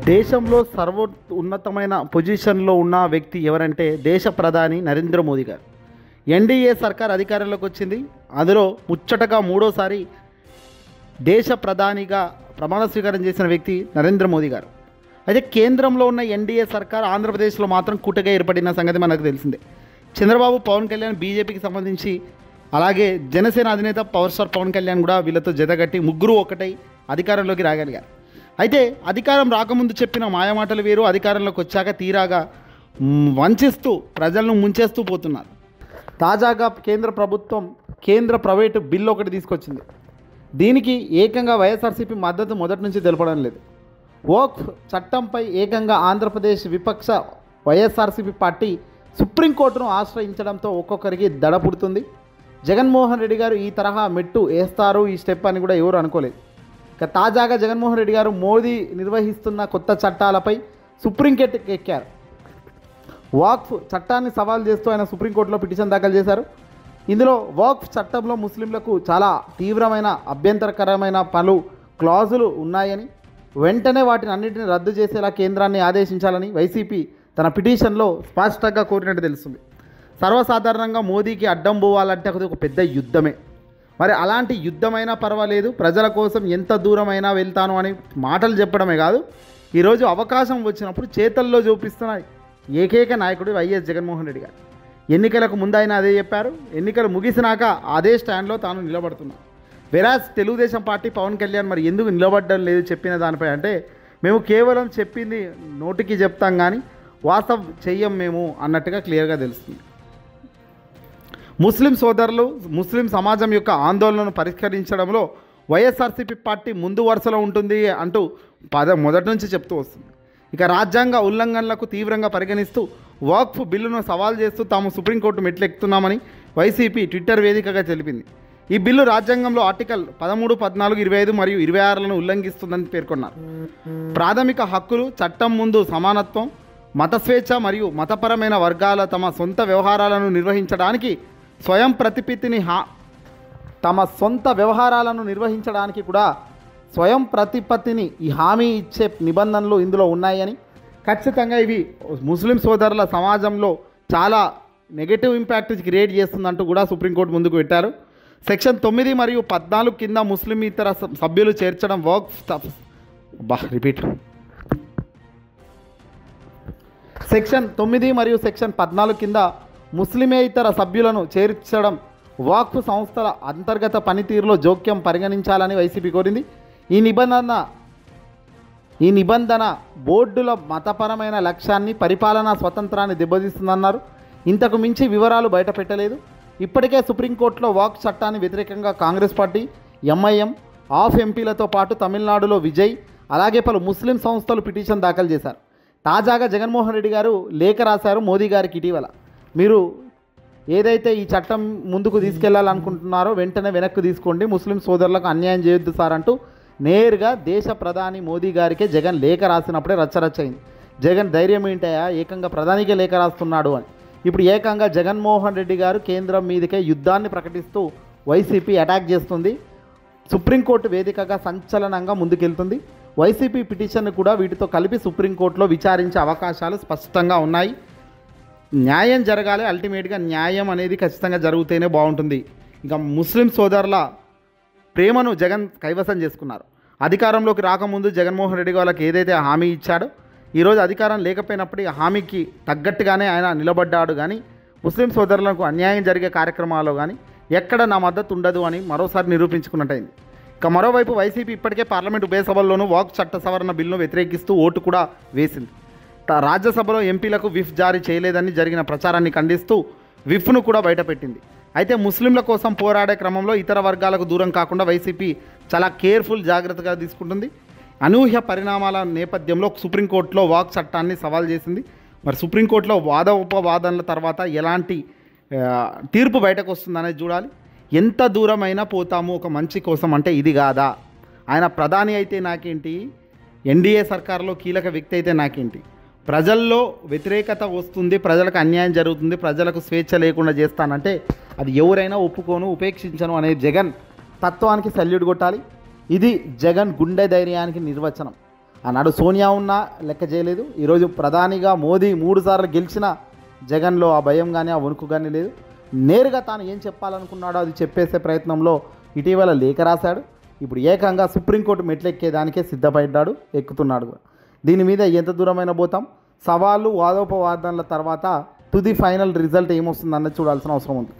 దేశంలో ఉన్నతమైన పొజిషన్లో ఉన్న వ్యక్తి ఎవరంటే దేశ ప్రధాని నరేంద్ర మోదీ గారు. ఎన్డీఏ సర్కార్ అధికారంలోకి వచ్చింది. అందులో ముచ్చటగా మూడోసారి దేశ ప్రధానిగా ప్రమాణ స్వీకారం చేసిన వ్యక్తి నరేంద్ర మోదీ గారు. అయితే కేంద్రంలో ఉన్న ఎన్డీఏ సర్కార్ ఆంధ్రప్రదేశ్లో మాత్రం కూటగా ఏర్పడిన సంగతి మనకు తెలిసిందే. చంద్రబాబు, పవన్ కళ్యాణ్ బీజేపీకి సంబంధించి, అలాగే జనసేన అధినేత పవర్ స్టార్ పవన్ కళ్యాణ్ కూడా వీళ్ళతో జతగట్టి ముగ్గురు ఒకటై అధికారంలోకి రాగలిగారు. అయితే అధికారం రాకముందు చెప్పిన మాయమాటలు వేరు, అధికారంలోకి వచ్చాక తీరాగా వంచిస్తూ ప్రజలను ముంచేస్తూ పోతున్నారు. తాజాగా కేంద్ర ప్రభుత్వం కేంద్ర ప్రైవేటు బిల్లు ఒకటి తీసుకొచ్చింది. దీనికి ఏకంగా వైఎస్ఆర్సీపీ మద్దతు మొదటి నుంచి తెలపడం లేదు. వక్ఫ్ చట్టంపై ఏకంగా ఆంధ్రప్రదేశ్ విపక్ష వైఎస్ఆర్సీపీ పార్టీ సుప్రీంకోర్టును ఆశ్రయించడంతో ఒక్కొక్కరికి దడ పుడుతుంది. జగన్మోహన్ రెడ్డి గారు ఈ తరహా మెట్టు వేస్తారు, ఈ స్టెప్ అని కూడా ఎవరు అనుకోలేదు. ఇక తాజాగా జగన్మోహన్ రెడ్డి గారు మోదీ నిర్వహిస్తున్న కొత్త చట్టాలపై సుప్రీంకోర్టుకి ఎక్కారు. వక్ఫ్ చట్టాన్ని సవాల్ చేస్తూ ఆయన సుప్రీంకోర్టులో పిటిషన్ దాఖలు చేశారు. ఇందులో వక్ఫ్ చట్టంలో ముస్లింలకు చాలా తీవ్రమైన అభ్యంతరకరమైన పలు క్లాజులు ఉన్నాయని, వెంటనే వాటిని అన్నింటినీ రద్దు చేసేలా కేంద్రాన్ని ఆదేశించాలని వైసీపీ తన పిటిషన్లో స్పష్టంగా కోరినట్టు తెలుస్తుంది. సర్వసాధారణంగా మోదీకి అడ్డం పోవాలంటే అది ఒక పెద్ద యుద్ధమే. మరి అలాంటి యుద్ధమైనా పర్వాలేదు, ప్రజల కోసం ఎంత దూరమైనా వెళ్తాను అని మాటలు చెప్పడమే కాదు, ఈరోజు అవకాశం వచ్చినప్పుడు చేతల్లో చూపిస్తున్న ఏకైక నాయకుడు వైఎస్ జగన్మోహన్ రెడ్డి గారు. ఎన్నికలకు ముందు ఆయన అదే చెప్పారు, ఎన్నికలు ముగిసినాక అదే స్టాండ్లో తాను నిలబడుతున్నాను. వెరాజ్ తెలుగుదేశం పార్టీ పవన్ కళ్యాణ్ మరి ఎందుకు నిలబడడం లేదు చెప్పిన దానిపై అంటే, మేము కేవలం చెప్పింది నోటికి చెప్తాం కానీ వాస్తవం చెయ్యం మేము అన్నట్టుగా క్లియర్గా తెలుస్తుంది. ముస్లిం సోదరులు, ముస్లిం సమాజం యొక్క ఆందోళనను పరిష్కరించడంలో వైఎస్ఆర్సీపీ పార్టీ ముందు వరుసలో ఉంటుంది అంటూ మొదటి నుంచి చెప్తూ వస్తుంది. ఇక రాజ్యాంగ ఉల్లంఘనలకు తీవ్రంగా పరిగణిస్తూ వక్ఫ్ బిల్లును సవాల్ చేస్తూ తాము సుప్రీంకోర్టు మెట్లెక్కుతున్నామని వైసీపీ ట్విట్టర్ వేదికగా తెలిపింది. ఈ బిల్లు రాజ్యాంగంలో ఆర్టికల్ 13, 14, 25 మరియు 26లను ఉల్లంఘిస్తుందని పేర్కొన్నారు. ప్రాథమిక హక్కులు, చట్టం ముందు సమానత్వం, మత స్వేచ్ఛ మరియు మతపరమైన వర్గాల తమ సొంత వ్యవహారాలను నిర్వహించడానికి స్వయం ప్రతిపత్తిని కూడా స్వయం ప్రతిపత్తిని ఈ హామీ ఇచ్చే నిబంధనలు ఇందులో ఉన్నాయని, ఖచ్చితంగా ఇవి ముస్లిం సోదరుల సమాజంలో చాలా నెగటివ్ ఇంపాక్ట్ క్రియేట్ చేస్తుందంటూ కూడా సుప్రీంకోర్టు ముందుకు పెట్టారు. సెక్షన్ 9 మరియు 14 కింద ముస్లిం ఇతర సభ్యులు చేర్చడం సెక్షన్ 9 మరియు సెక్షన్ 14 కింద ముస్లిమేతర సభ్యులను చేర్చడం వక్ఫ్ సంస్థల అంతర్గత పనితీరులో జోక్యం పరిగణించాలని వైసీపీ కోరింది. ఈ నిబంధన బోర్డుల మతపరమైన లక్ష్యాన్ని, పరిపాలనా స్వతంత్రాన్ని దెబ్బతీస్తుందన్నారు. ఇంతకు మించి వివరాలు బయటపెట్టలేదు. ఇప్పటికే సుప్రీంకోర్టులో వక్ఫ్ చట్టాన్ని వ్యతిరేకంగా కాంగ్రెస్ పార్టీ, ఎంఐఎం, ఆఫ్ ఎంపీలతో పాటు తమిళనాడులో విజయ్, అలాగే పలు ముస్లిం సంస్థలు పిటిషన్ దాఖలు చేశారు. తాజాగా జగన్మోహన్ రెడ్డి గారు లేఖ రాశారు మోదీ గారికి ఇటీవల. మీరు ఏదైతే ఈ చట్టం ముందుకు తీసుకెళ్లాలనుకుంటున్నారో వెంటనే వెనక్కి తీసుకోండి, ముస్లిం సోదరులకు అన్యాయం చేయొద్దు సార్ అంటూ నేరుగా దేశ ప్రధాని మోదీ గారికే జగన్ లేఖ రాసినప్పుడే రచ్చరచ్చయింది. జగన్ ధైర్యం ఏంటయా, ఏకంగా ప్రధానికే లేఖ రాస్తున్నాడు అని. ఇప్పుడు ఏకంగా జగన్మోహన్ రెడ్డి గారు కేంద్రం మీదకే యుద్ధాన్ని ప్రకటిస్తూ వైసీపీ అటాక్ చేస్తుంది. సుప్రీంకోర్టు వేదికగా సంచలనంగా ముందుకెళ్తుంది. వైసీపీ పిటిషన్ కూడా వీటితో కలిపి సుప్రీంకోర్టులో విచారించే అవకాశాలు స్పష్టంగా ఉన్నాయి. న్యాయం జరగాలి, అల్టిమేట్గా న్యాయం అనేది ఖచ్చితంగా జరిగితేనే బాగుంటుంది. ఇంకా ముస్లిం సోదరుల ప్రేమను జగన్ కైవసం చేసుకున్నారు. అధికారంలోకి రాకముందు జగన్మోహన్ రెడ్డి వాళ్ళకి ఏదైతే హామీ ఇచ్చాడో, ఈరోజు అధికారం లేకపోయినప్పటికీ హామీకి తగ్గట్టుగానే ఆయన నిలబడ్డాడు. కానీ ముస్లిం సోదరులకు అన్యాయం జరిగే కార్యక్రమాల్లో కానీ ఎక్కడ నా మద్దతు ఉండదు అని మరోసారి నిరూపించుకున్నట్టయింది. ఇక మరోవైపు వైసీపీ ఇప్పటికే పార్లమెంటు ఉభయ సభల్లోనూ వక్ఫ్ చట్ట సవరణ బిల్లును వ్యతిరేకిస్తూ ఓటు కూడా వేసింది. రాజ్యసభలో ఎంపీలకు విప్ జారీ చేయలేదని జరిగిన ప్రచారాన్ని ఖండిస్తూ విప్ను కూడా బయటపెట్టింది. అయితే ముస్లింల కోసం పోరాడే క్రమంలో ఇతర వర్గాలకు దూరం కాకుండా వైసీపీ చాలా జాగ్రత్తగా తీసుకుంటుంది. అనూహ్య పరిణామాల నేపథ్యంలో సుప్రీంకోర్టులో వక్ఫ్ చట్టాన్ని సవాల్ చేసింది. మరి సుప్రీంకోర్టులో వాద ఉపవాదనల తర్వాత ఎలాంటి తీర్పు బయటకు వస్తుందనేది చూడాలి. ఎంత దూరమైనా పోతాము ఒక మంచి కోసం అంటే ఇది కాదా? ఆయన ప్రధాని అయితే నాకేంటి, ఎన్డీఏ సర్కారులో కీలక వ్యక్తి అయితే నాకేంటి? ప్రజల్లో వ్యతిరేకత వస్తుంది, ప్రజలకు అన్యాయం జరుగుతుంది, ప్రజలకు స్వేచ్ఛ లేకుండా చేస్తానంటే అది ఎవరైనా ఒప్పుకోను, ఉపేక్షించను అనే జగన్ తత్వానికి సల్యూట్ కొట్టాలి. ఇది జగన్ గుండె ధైర్యానికి నిర్వచనం. ఆనాడు సోనియా ఉన్నా లెక్క చేయలేదు. ఈరోజు ప్రధానిగా మోదీ 3 సార్లు గెలిచిన జగన్లో ఆ భయం కానీ ఆ వణుకు కానీ లేదు. నేరుగా తాను ఏం చెప్పాలనుకున్నాడో అది చెప్పేసే ప్రయత్నంలో ఇటీవల లేఖ రాశాడు. ఇప్పుడు ఏకంగా సుప్రీంకోర్టు మెట్లెక్కేదానికే సిద్ధపడ్డాడు, ఎక్కుతున్నాడు. దీని మీద ఎంత దూరమైన పోతాం, సవాళ్ళు వాదోపవాదనల తర్వాత తుది ఫైనల్ రిజల్ట్ ఏమొస్తుందన్నది చూడాల్సిన అవసరం ఉంది.